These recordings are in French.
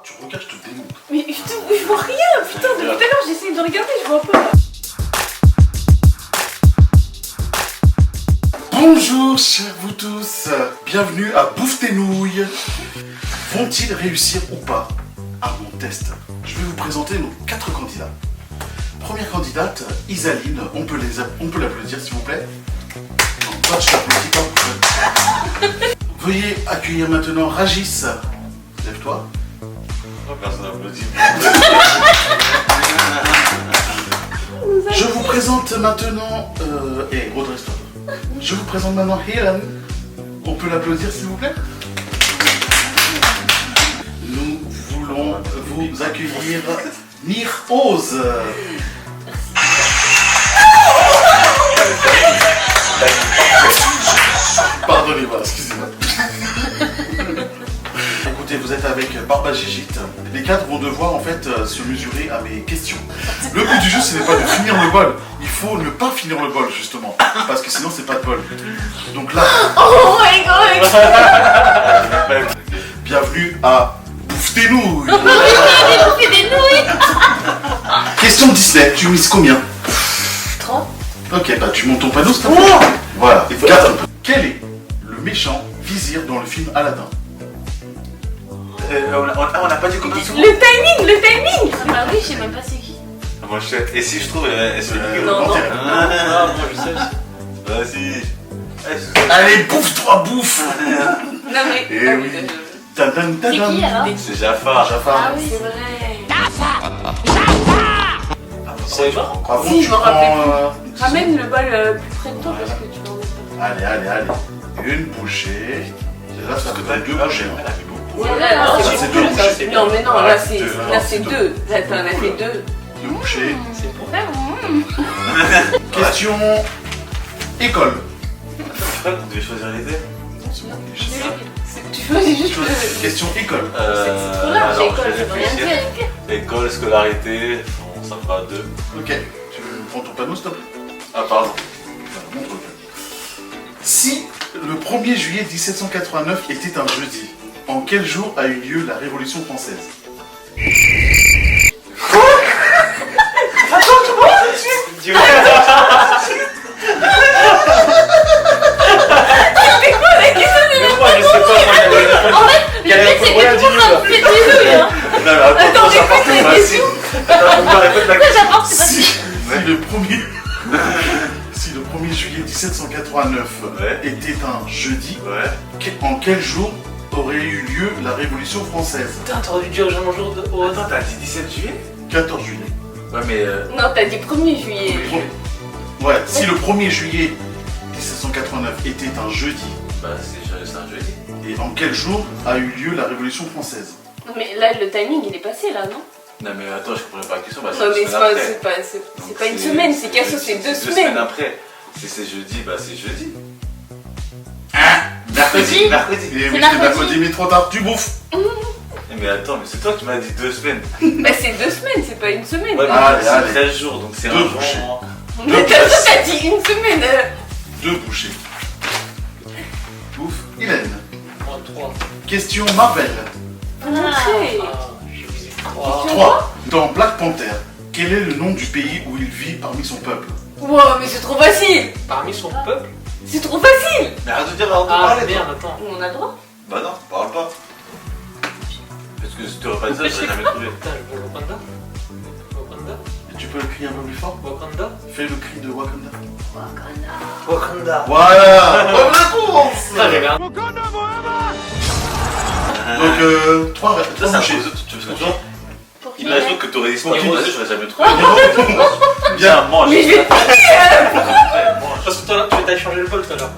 Tu regardes, je te démonte. Mais je vois rien, putain, depuis tout à l'heure j'essaye de regarder, je vois pas. Bonjour, chers vous tous. Bienvenue à Bouffe tes nouilles. Vont-ils réussir ou pas à mon test? Je vais vous présenter nos 4 candidats. Première candidate, Isaline. On peut l'applaudir, s'il vous plaît. Non, toi, je t'applaudis pas. Veuillez accueillir maintenant Ragis. Lève-toi. Personne n'applaudit. Je vous présente maintenant... Audrey, stop. Je vous présente maintenant Hélène. On peut l'applaudir, s'il vous plaît. Nous voulons vous accueillir Nirose. Pardonnez-moi, excusez-moi. Écoutez, vous êtes avec Barba Gigite. Les 4 vont devoir en fait se mesurer à mes questions. Le but du jeu, ce n'est pas de finir le bol. Il faut ne pas finir le bol, justement. Parce que sinon, c'est pas de bol. Donc là... Oh my god. Bienvenue à Bouffe tes nouilles. J'ai bouffé des nouilles. Question Disney, tu mises combien? 30. Ok, bah tu montes ton panneau, s'il te plaît. Voilà, et regarde un peu. Quel est le méchant vizir dans le film Aladdin? On n'a pas dit combien de secondes. Le timing. Bah oui, je sais même pas c'est qui. Moi je sais. Et si je trouve, est-ce que Non, non. Ah, moi je sais. Vas-y. Allez, bouffe-toi, bouffe. Non mais... Eh ah oui. oui. Tadam, C'est tadam. qui alors? C'est Jafar. Jafar. Ah oui, c'est vrai. C'est pas. Par contre, Si, tu je me rappelais prends... Ramène le bol plus près de toi parce que tu vas en mettre. Allez. Une bouchée. Là, ça te donne 2 bouchées. hein. Ouais, là, Ça, c'est 2 bouchées. Non mais non, Ouais, là c'est deux, là non, c'est c'est 2. Là t'en as fait 2. 2 bouchées. C'est pour Question... École. Pourquoi tu devais choisir les deux? Tu choisis juste le... Question école. C'est trop large, alors, école, je ça vais veut rien réfléchir. dire. École, scolarité, bon, ça me fera 2. Ok. Tu prends ton panneau, s'il te plaît. Ah, pardon. Montre-le. Si le 1er juillet 1789 était un jeudi, en quel jour a eu lieu la Révolution française? Moi je sais pas. En fait, le Il y a but un c'est peu rien que tout le monde va dit, bouffer des nouilles, hein. Non, mais attends, Attends, ça part répète plus la facile. Attends, répète la question. J'apporte, c'est pas Si le 1er juillet 1789 Ouais. était un jeudi, Ouais. en quel jour aurait eu lieu la Révolution française? Putain, t'aurais dû dire un jour de. Oh, Attends, t'as dit 17 juillet? 14 juillet. Ouais, mais. Non, t'as dit 1er juillet. Ouais, si le 1er juillet 1789 était un jeudi, Bah, c'est un jeudi. et en quel jour a eu lieu la Révolution française? Non mais là le timing il est passé là, non? Non, mais attends, je comprends pas la question. Bah, Non mais une semaine après. c'est pas une semaine, c'est qu'à ça c'est 2 2 semaines. semaines après. Si c'est jeudi, bah c'est jeudi. Mercredi. Mercredi. Et oui, c'est mercredi. mercredi, mais trop tard, tu bouffes. Mais attends, mais c'est toi qui m'as dit 2 semaines. Bah c'est 2 semaines, c'est pas une semaine. Ouais, mais Allez, allez. c'est 13 jours, donc c'est Deux un bouchées. jour. Mais t'as dit une semaine. 2 bouchées. Bouffe. Hélène. 3. Question Marvel. Montrez. 3. Dans Black Panther, quel est le nom du pays où il vit parmi son peuple? Wow, mais c'est trop facile. Parmi son peuple. C'est trop facile. Mais arrête de dire, arrête de Ah parler. merde, toi. attends. On a le droit. Bah non, parle pas. Parce que si tu aurais pas dit ça, j'aurais jamais trouvé. Putain, je veux Wakanda. Wakanda. Et tu peux le crier un peu plus fort? Wakanda. Fais le cri de Wakanda. Wakanda. Voilà. Bonne réponse. Putain, j'avais un. Donc 3 Ça, c'est un bouchées. peu. Tu veux ce que tu vois? Pour qui Imagine que t'aurais dit Pour qui? Spaghetti, j'aurais jamais trouvé. Bien. Bien, mange. Mais je vais Parce que toi, tu t'as changé le bol tout à l'heure.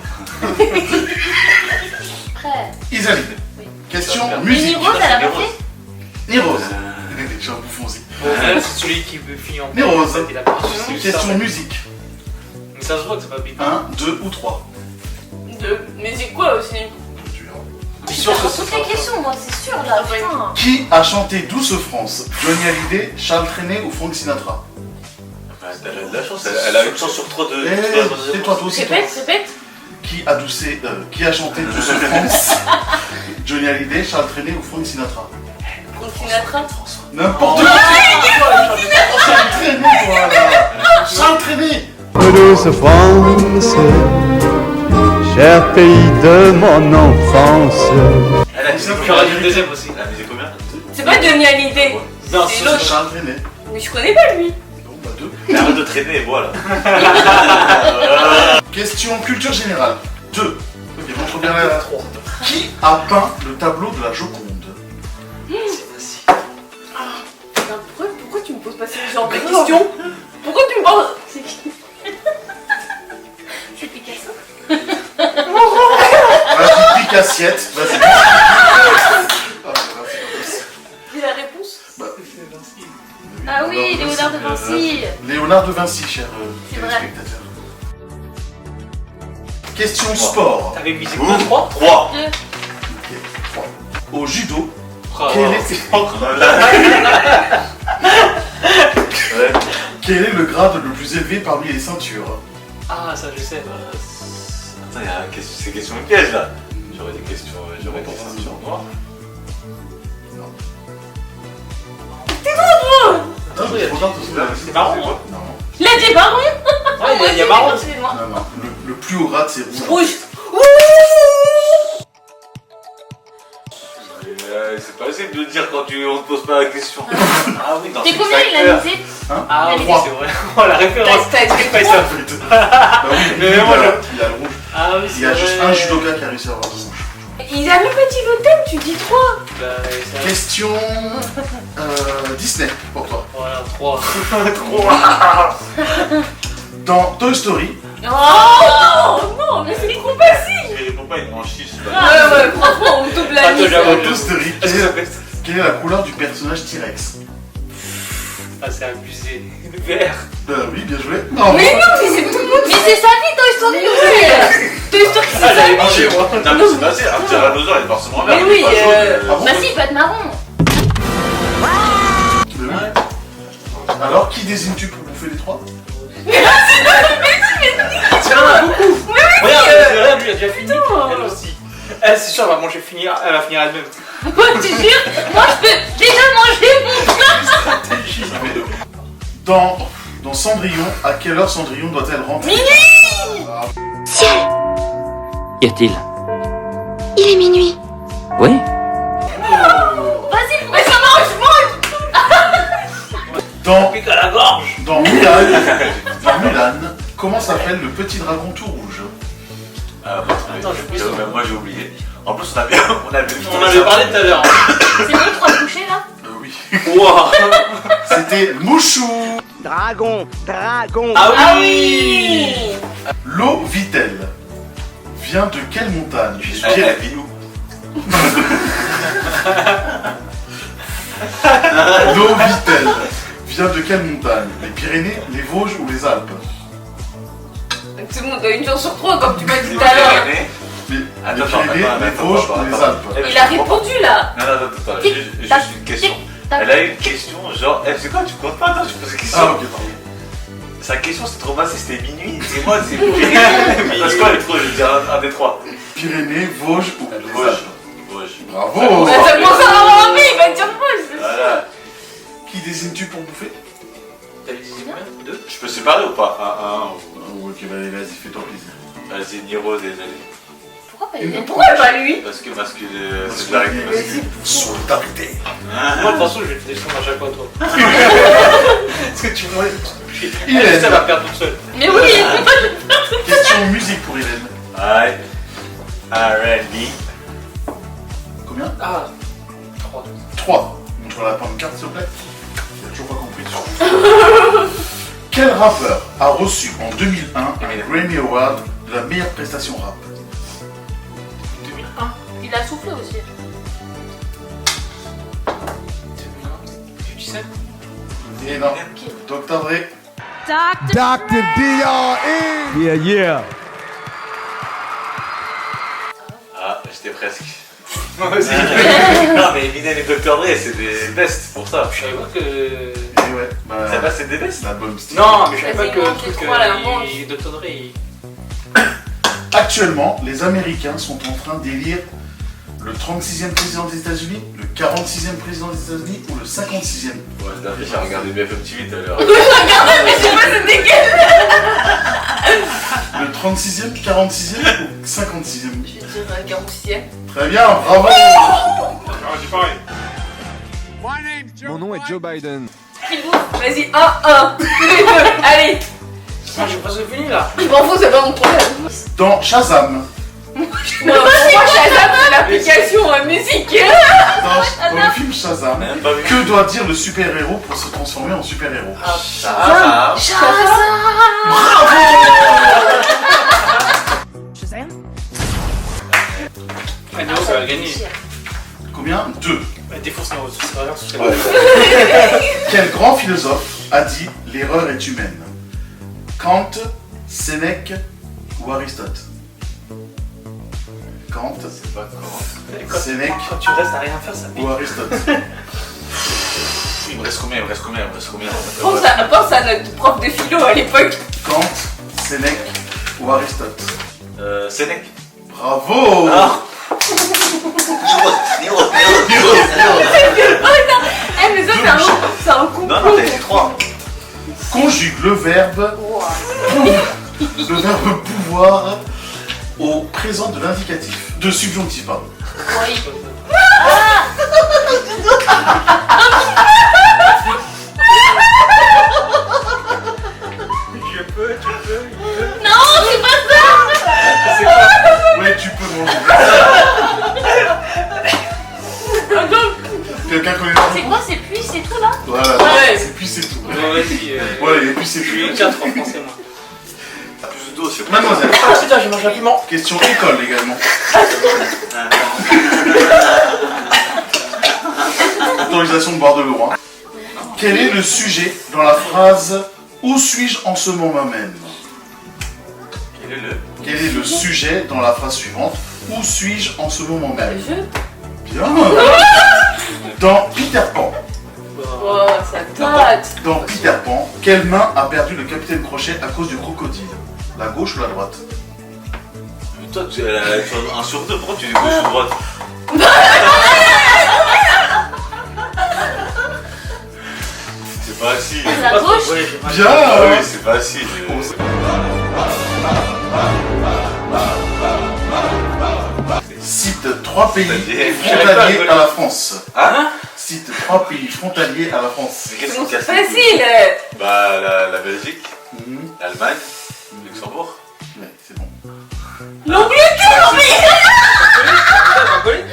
Prêt. Isaline. Oui. Question Mais musique. Nirose, elle a pas fait. Nirose. J'ai un bouffon aussi. C'est celui qui veut finir en. Mais rose. Il a pas reçu, c'est Question ça. musique. Mais ça se voit que c'est pas big. 1, 2 ou 3. 2. Mais c'est quoi aussi? T'es sûr que Toutes les questions, moi c'est sûr là. Putain. Qui a chanté Douce France? Johnny Hallyday, Charles Trenet ou Frank Sinatra? Bah, elle a de la chance, elle a une chance sur 3 de. Eh, tais-toi toi aussi. toi. Répète. Qui a chanté Douce France? Johnny Hallyday, Charles Trenet ou Frank Sinatra? Frank Sinatra. N'importe quoi. S'entraîner, voilà. S'entraîner. Douce France, cher pays de mon enfance. Elle a misé J'aurais dit le deuxième aussi. Elle a misé combien? C'est pas Johnny Hallyday. Non, C'est c'est l'autre. S'entraîner. Mais je connais pas lui. Bon, bah 2. Elle arrête de traîner et voilà. Question culture générale. 2. Ok, montre bien la 3. Qui a peint le tableau de la Joconde? Putain, pourquoi tu me poses pas ce genre de questions? Pourquoi tu me parles? C'est qui? C'est Picasso. Vas-y, pique assiette. Vas-y. Ah, Dis la réponse. bah, Ah oui, Léonard de Vinci. Léonard de Vinci, cher C'est vrai. téléspectateur. Question sport. T'avais misé Ouh, quoi 3 3. Deux. Ok, 3. Au judo, Oh, quel est le grade le plus élevé parmi les ceintures? Ah, ça je sais. Attends, il y a ces questions de piège là. J'aurais des questions ceintures noires. Non, mais trop tard, tout ça. C'est marrant, hein. Non, Il a dit baron. Ouais, il y a marrant. Excusez-moi. non, non. Le plus haut grade, c'est rouge. Rouge. C'est pas possible de dire quand on te pose pas la question. Ah oui, dans T'es X combien il a Factor. misé? Ah oui, Trois. c'est vrai. Oh, la référence. T'as Pas expliqué ça. Bah oui, Mais lui, moi, il a le rouge. Ah oui, Il y a juste un judoka qui a réussi à avoir le rouge. Il a même pas dit le thème, tu dis 3. Bah, c'est Question Disney pour toi. Voilà, 3. Dans Toy Story, Oh non, mais c'est trop facile. Je réponds pas, il m'en chie. c'est pas Ouais, ouais, franchement, on double la Attends, mise. j'avoue. dans Toy Story, Est-ce que ça fait ça? quelle est la couleur du personnage T-Rex? Ah, c'est abusé. Vert. Oui, bien joué. Non, Mais non, mais c'est tout le monde. Mais c'est sa vie, Toy Story aussi. Toy Story, c'est Ah, sa j'avais vie. mangé moi. Non, mais c'est passé. Un tyrannosaure, il est forcément vert. Mais il est oui, pas jaune, Ah bon Bah si, il peut être marron. Mais oui. Alors, qui désignes-tu pour bouffer les trois? C'est vraiment beaucoup. Regarde, c'est vrai, lui, il a déjà fini. Elle aussi. Elle, c'est sûr, elle va manger finir. Elle va finir elle-même. Moi, tu jures, moi je peux déjà manger mon plat. Dans Cendrillon, à quelle heure Cendrillon doit-elle rentrer? Minuit. Qu'y a-t-il? Il est minuit. Oui? Vas-y, mais ça marche, je mange. Pique à la gorge. Dans Mulan, comment s'appelle le petit dragon tout rouge? Ah, Attends, j'ai plus même moi j'ai oublié. En plus, on avait vu. On en avait parlé tout à l'heure. C'est bon, 3 couchés là. Oui. Wow. C'était Mouchou. Dragon, dragon. Ah Ah oui. oui. L'eau vit-elle vient de quelle montagne? Elle vit où? L'eau vit-elle vient de quelle montagne? Les Pyrénées, les Vosges ou les Alpes? Tout le monde a une chance sur 3 comme tu m'as dit tout à l'heure. Les Attends, Pyrénées, attends, les attends, Vosges attends, ou les attends. Alpes? Il a répondu là. Non, attends, Tic, juste tac, une question. tic, tac. Elle a eu une question, genre, c'est quoi, tu comptes pas? Attends, je pose une question. Ah ok, pardon. Sa question, c'est trop facile, c'était minuit. Et moi, c'est Pyrénées. Parce quoi, les trois, je vais dire un des trois. Pyrénées, Vosges ou les Vosges. Alpes? Vosges. Bravo. Bah, ça commence à avoir envie, il va te dire moi. Voilà. Qui désignes-tu pour bouffer? T'as dit combien 2. Je peux séparer ou pas? Un ou... Ok, vas-y, fais-toi plaisir. Vas-y, Niro, désolé. Pourquoi pas lui? Parce que c'est de la réponse. Solidarité. Moi, de toute façon, je vais te descendre à chaque fois, toi. Parce que tu vois. Hélène. Ça va perdre toute seule. Mais oui. Question musique pour Hélène. Aïe. R&B. Combien? Ah 3. 3. Montre la pancarte s'il vous plaît. Il a toujours pas compris. Quel rappeur a reçu en 2001 un Grammy Award de la meilleure prestation rap? 2001. Il a soufflé aussi. 2001. 57. Et non. Dr. Dre. Dr. D.R.E. Yeah, yeah. Ah, j'étais presque. Moi aussi. Non, mais Eminem et Dr. Dre, c'est des bests pour ça. Je savais pas que. Et ouais, bah, Ça va, c'est des bests. l'album style. Non, mais je savais Vas-y, pas que le mange, truc. c'est trop à la manche. Dr. Dre, il. Actuellement, les Américains sont en train d'élire Le 36e président des États-Unis, le 46e président des États-Unis ou le 56e? Ouais, David, j'ai regardé BFM TV tout à l'heure. Regardez, mais je sais pas c'était quel. Le 36e, 46e ou 56e? Je vais dire 46e. Très bien, bravo. Ah, j'ai pareil. Mon nom est Joe Biden. Qui bouffe? Vas-y, 1-1. Tous les deux. Allez. Ah, j'ai presque fini là. Je m'en fous, c'est pas mon problème. Dans Shazam, Moi, Shazam, c'est l'application musique. dans le film Shazam, Même pas vu. que doit dire le super-héros pour se transformer en super-héros? Ça. Ah, non, ça va gagner. Combien? 2. Défonce nos serveurs, ce serait Ouais. Quel grand philosophe a dit l'erreur est humaine? Kant, Sénèque ou Aristote? Kant, C'est pas comment. Sénèque Quand tu restes à rien faire, ça pique. ou Aristote? Il me reste combien? Pense à notre prof de philo à l'époque. Kant, Sénèque ou Aristote? Sénèque. Bravo. Eh, mais ça, c'est un complot. Non, t'as dit 3. Conjugue le verbe pouvoir au présent de l'indicatif. De subjonctif, pardon. Oui. Je peux, tu peux, il peut. Non, c'est pas ça. C'est quoi? Ouais, tu peux manger. Quelqu'un connaît la C'est quoi, c'est puis, c'est tout là? Voilà, Ouais. c'est puis c'est tout. Bon, vas-y. Voilà, et puis c'est Je suis tout. 4 en français, moi. T'as plus de dos, c'est bon. Mademoiselle, Ah, putain, j'ai mangé un piment. question école également. Autorisation de boire de l'eau. Hein. Quel est le sujet dans la phrase « Où suis-je en ce moment même » Quel est le sujet dans la phrase suivante « Où suis-je en ce moment même » Bien. Dans Peter Pan. Oh, ça date. Dans Peter Pan, quelle main a perdu le capitaine Crochet à cause du crocodile? La gauche ou la droite? Mais toi, tu as 1 sur 2, pourquoi tu dis gauche ou droite? C'est pas facile. La gauche. Ouais, j'ai mal. Bien. Ah oui, c'est facile. Cite 3 pays C'est-à-dire frontaliers à la France. Hein? Cite 3 pays frontaliers à la France. Mais qu'est-ce C'est qui casse? facile. Bah, la Belgique, Mhm. l'Allemagne, Luxembourg. Ouais, c'est bon. L'Angleterre, T'as collé?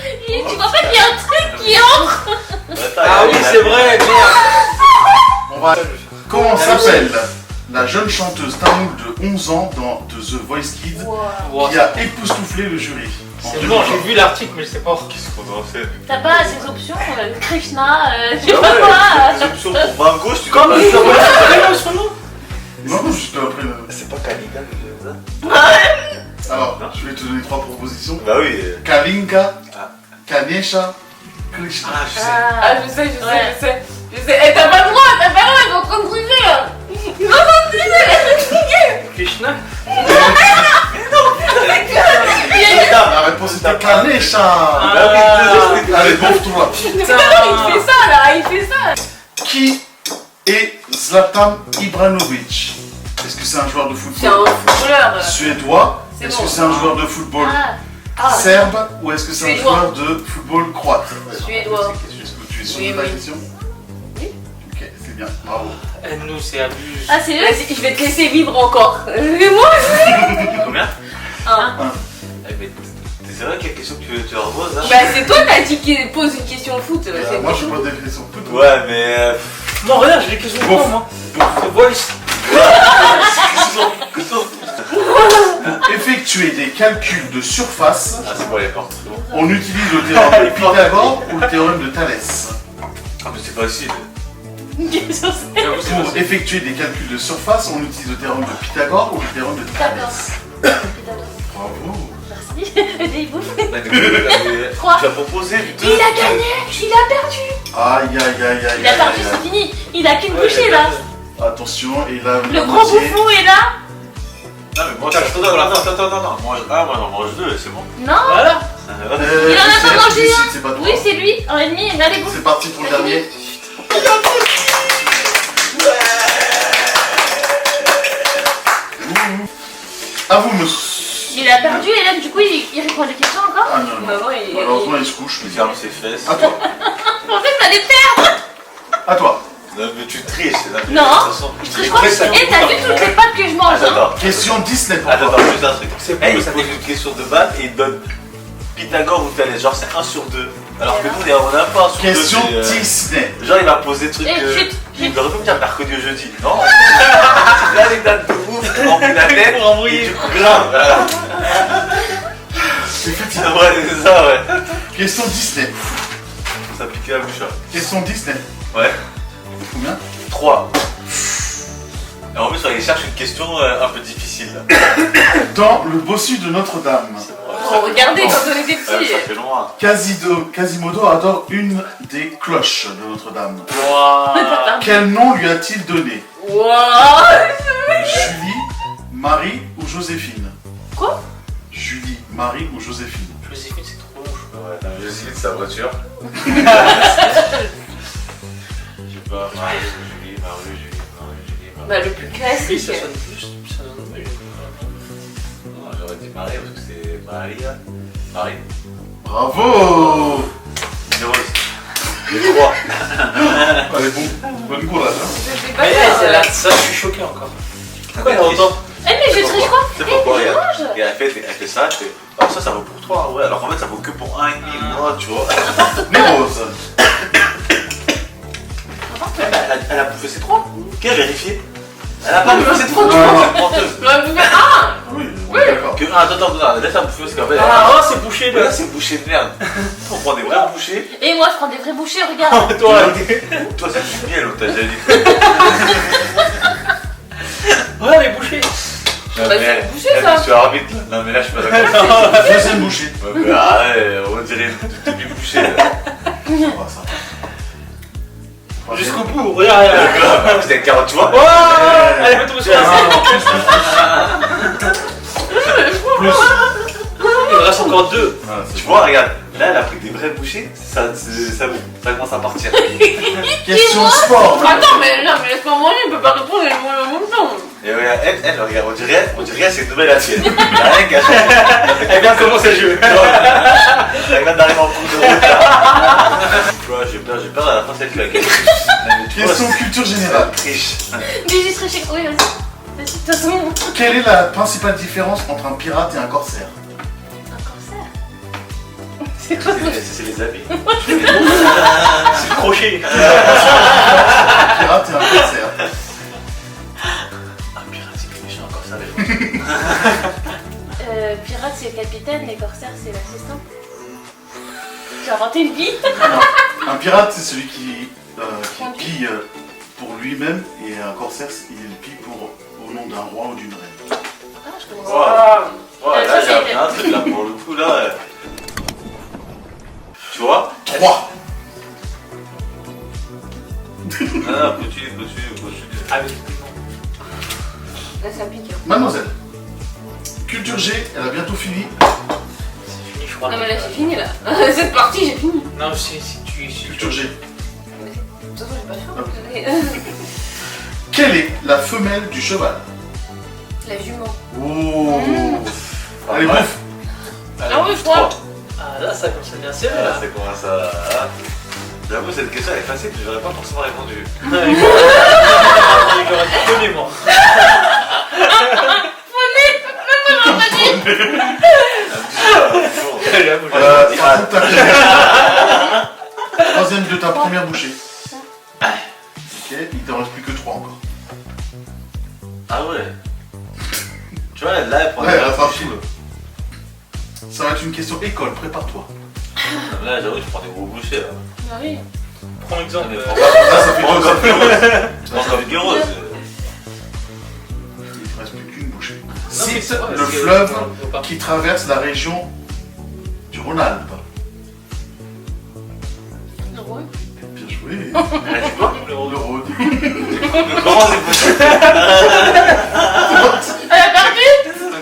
tu vois pas qu'il y a un truc qui entre. Ah oui, c'est vrai, merde. On va... Comment s'appelle la jeune chanteuse tamoule de 11 ans dans The Voice Kids Wow. qui a époustouflé le jury? En C'est bon, 2020. j'ai vu l'article, mais je sais pas. Qu'est-ce qu'on en fait? T'as pas ces options, Krishna, je sais Ah pas ouais, quoi. les options pour main gauche, tu Comme dois il pas- s'appelle son nom. Non, juste après. C'est pas Kalinka que je ça? Alors, je vais te donner 3 propositions. Bah oui. Kalinka, Ah. Kanesha, Krishna. Ah, je sais. Ah, je sais. Eh, t'as pas le droit, ils sont en train de tricher là. Ils sont en train de tricher. Krishna. La réponse était Kanesha. Bah oui, c'était- Allez, bouffe-toi. Putain, il fait ça là, il fait ça. Qui est Zlatan Ibrahimovic? Est-ce que c'est un joueur de C'est un football footballeur. suédois? C'est Est-ce bon. que c'est un joueur de football Ah, serbe? Ou est-ce que c'est un Suédois. joueur de football croate? Suédois. Est-ce que tu es sûr Oui, de ta oui. question? Oui. Ok, c'est bien, bravo. Nous, c'est abus. Ah, c'est Vas-y, je vais te laisser vivre encore. Mais moi Combien? Un. Eh, mais c'est vrai qu'il y a question que tu leur poses, hein? Bah, c'est toi t'as dit qu'il pose une question de foot. C'est Moi, je bon. pose des questions toutes. Ouais, mais. Non, regarde, j'ai des questions pour moi. The Voice. Effectuer des calculs de surface, Ah, c'est quoi les portes? on utilise le théorème de Pythagore ou le théorème de Thalès? Ah, mais c'est facile. Question c'est- J'avoue, c'est Pour possible. effectuer des calculs de surface, on utilise le théorème de Pythagore ou le théorème de Thalès? Bravo. Merci. Des bouffes. Mais du coup, tu Trois. as proposé deux. Il a gagné. Il a perdu. Aïe, aïe, aïe, aïe, Il a aïe, perdu, aïe, c'est fini. Il a qu'une Ouais, bouchée j'ai là. perdu. Attention, et là, Le gros bouffon est là. Non, mais moi, attends, mange 2, c'est bon. Non. Voilà. Il en a pas mangé un. C'est pas toi. Oui, c'est lui. Un et demi. Allez, vous. C'est parti pour le dernier. À vous, monsieur. Il a perdu, Hélène. Du coup, il répond à des questions encore. Ah non, Bah non. ouais, Malheureusement, il se couche. Il ferme ses fesses. À toi. En fait, fallait perdre. À toi. Non, mais tu triches, c'est n'importe Non. quoi. Je triche pas. Et t'as vu toutes les pâtes que je mange, hein. Attends, Question Disney pour attends, toi. juste un truc. C'est Eh, bon, il ça pose une question de maths et il donne Pythagore ou Thalès. Genre, c'est 1 sur 2. Alors que nous, on a pas 1 sur 2. Question Disney. Genre, il m'a posé des trucs. chut, Il aurait pu me dire mercredi ou jeudi. Non. Là, les dates de ouf, on remplit la tête. Pour embrouiller. Et du coup, grave. Voilà. C'est fait. Ouais, c'est ça, ouais. Question Disney. Ça piquait la bouche. Hein. Question Disney. Ouais. Combien? 3. Et en plus, il cherche une question un peu difficile. Là. Dans le bossu de Notre-Dame, Oh, regardez quand on était Ouais, petits. ça fait loin. Quasimodo adore une des cloches de Notre-Dame. Waouh. Quel nom lui a-t-il donné? Waouh. Julie, Marie ou Joséphine? Quoi? Julie, Marie ou Joséphine? Joséphine, c'est trop long, je Ouais, non, je sais de sa voiture. Je sais pas, Marie, Julie. Bah, le plus Oui, classique. ça sonne plus. Ça sonne mieux. Non, j'aurais dit Marie parce que c'est Marie. Marie. Bravo! Numéro 3. Allez, bon, bonne courage. Hein. Je sais pas Mais faire, elle a ça, je suis choqué encore. Pourquoi elle a autant? Eh, mais je triche pas. C'est pourquoi, Eh, regarde. mange. Et elle fait ça, elle fait. Alors ça vaut pour 3, ouais. Alors en fait, ça vaut que pour 1,5 moi, tu vois. Nérose. Elle a bouffé ses 3. Qui a vérifié? Elle a pas bouffé ses 3, tu vois, c'est menteuse. J'aurais pu faire un. Oui, d'accord. Que, attends, laisse-la bouffer parce qu'en fait. Ah, oh, c'est bouché Mais de. là, c'est bouché de merde. On prend des vrais bouchées. Et moi, je prends des vrais bouchées, regarde. Toi, Toi, c'est du miel, on t'a déjà dit. ouais, les bouchées. Non, Bah, mais c'est elle- bouché, elle, ça. Je suis arbitre là. Non, mais là, je suis pas d'accord. Deuxième bouchée. Ouais, mais arrête, on dirait une demi-bouchée. Ça va, ça va. Jusqu'au bout, regarde, regarde. C'était 40, tu vois. Oh, elle va tomber sur la scène. Plus. Il me reste encore 2. Voilà, c'est Tu bon. vois, regarde, là, elle a pris des vrais bouchées, ça commence à partir. Question sport. Attends, mais non, mais laisse-moi manger, on peut pas répondre et manger en même temps. Et regarde, elle, regarde, on dirait c'est une nouvelle assiette. Il y a rien caché. Elle vient de commencer le jeu. Elle vient d'arriver en cours de route là. Tu vois, j'ai peur à la fin celle qui va gagner. Question culture générale. Triche. Mais j'ai triché. Oui, vas-y. Vas-y, de toute façon. Quelle est la principale différence entre un pirate et un corsaire? Un cancer. C'est quoi ça? C'est les habits. C'est le crochet. Un pirate et un corsaire. Un pirate, c'est plus méchant encore ça. Pirate, c'est le capitaine, et corsaire, c'est l'assistant. J'ai inventé une vie. Un pirate, c'est celui qui pille pour lui-même, et un corsaire, il pille au nom d'un roi ou d'une reine. Ah, je commence. Wow. Ouais, là, Ça, c'est- j'ai un truc là pour le coup là. Tu vois? 3. Non, continue. Ah, mais Là, ça pique. Mademoiselle. Culture G, elle a bientôt fini. c'est fini, je crois. Non, mais là, j'ai fini là. Cette partie, j'ai fini. Non, si tu. Culture G. De toute façon, j'ai pas faim. Quelle est la femelle du cheval? La jument. Oh. Allez, Ouais. bouffe. Ah oui, je crois. Ah, là, ça commence à bien serrer Ah, là. c'est comment ça? J'avoue, cette question elle est facile, mais j'aurais pas forcément répondu. Ouais, j'aurais dit connais moi. Ça compte ta première. Troisième de ta première bouchée. Ok, il t'en reste plus que 3 encore. Ah ouais. Tu vois, là, elle prend Ouais, des rattrape bouchées. tout là. Ça va être une question école, prépare-toi. Là, j'avoue, je prends des gros bouchées là. Ah oui. Prends exemple. Mais Là, ça fait prends 2 comme Guerreuse. Prends comme Guerreuse. Il ne reste plus qu'une bouchée. Non, mais Cite c'est vrai, le parce que- fleuve faut pas. qui traverse la région du Rhône-Alpes. Drôle. Bien joué. Elle a dit quoi? Le Rhône. Comment c'est possible? Elle a perdu.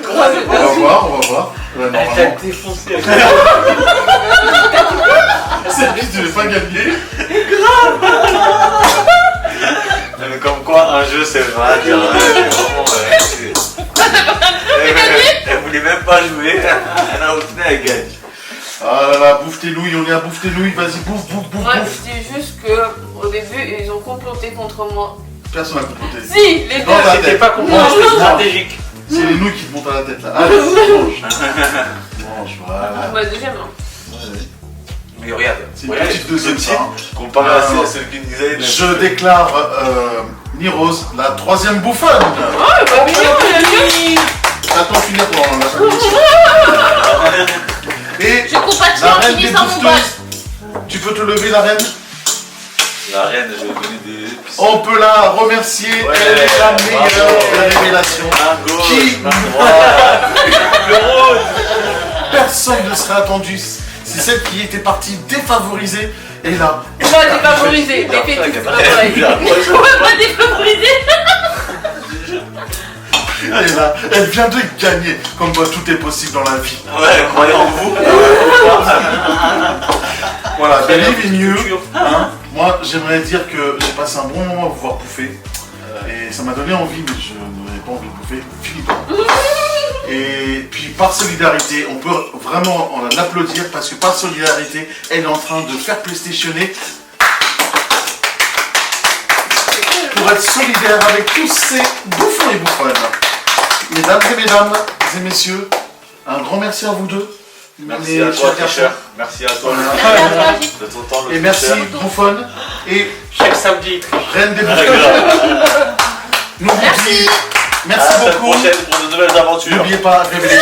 Comment c'est On va voir, on va voir. Ouais, normalement, pardon. défoncé. Cette vie, tu n'avais pas gagné. Mais comme quoi, un jeu, c'est vrai. Elle voulait même pas jouer. Elle a obtenu, elle gagne. Ah là là, bouffe tes nouilles, on est à bouffe tes nouilles, vas-y, bouffe. Moi, je dis juste que au début, ils ont comploté contre moi. Personne n'a comploté. Si, les Dans ta deux. C'était tête. pas compris, Mange, c'était mange. stratégique. C'est les nouilles qui te montent à la tête là. Allez, mange. Mange, voilà. Bah, deuxième. Hein. Ouais. Mais regarde, C'est une petite deuxième ça. hein. comparé à celle qui nous disait. Je déclare Nirose la troisième bouffonne. Oh, bah, mignon, il a mieux. Attends, finir pour la compétition. Et Je coupe pas de la chien, reine des finis sans mon bouffeteuses. Tu peux te lever, la reine? La reine, je vais donner des. On peut la remercier. Ouais, Elle est la meilleure bravo. des révélations. Main gauche, Qui main droite. Le rose. Personne ne serait attendu. C'est celle qui était partie défavorisée. Et là, On va défavoriser. Je- Défaites tout je- pareil. On va pas défavoriser. elle est là, elle vient de gagner. Comme quoi, tout est possible dans la vie. Ouais, croyez en vous. Voilà, believe in you. Hein. Moi, j'aimerais dire que j'ai passé un bon moment à vous voir bouffer. Et ça m'a donné envie, mais je n'avais pas envie de bouffer. Philippe. Et puis par solidarité, on peut vraiment l'applaudir parce que par solidarité, elle est en train de faire PlayStationner pour être solidaire avec tous ces bouffons et bouffonnes. Mesdames et messieurs, un grand merci à vous deux. Merci Les à toi, chers tricheur. garçons. Merci à toi, Merci à toi, Gilles. de ton temps, le Et merci tricheur. bouffonne et Chaque samedi, il triche. reine des Ah, bouffons. grave. Nous vous Merci. disons À merci la semaine beaucoup. prochaine pour de nouvelles aventures. N'oubliez pas, révélez.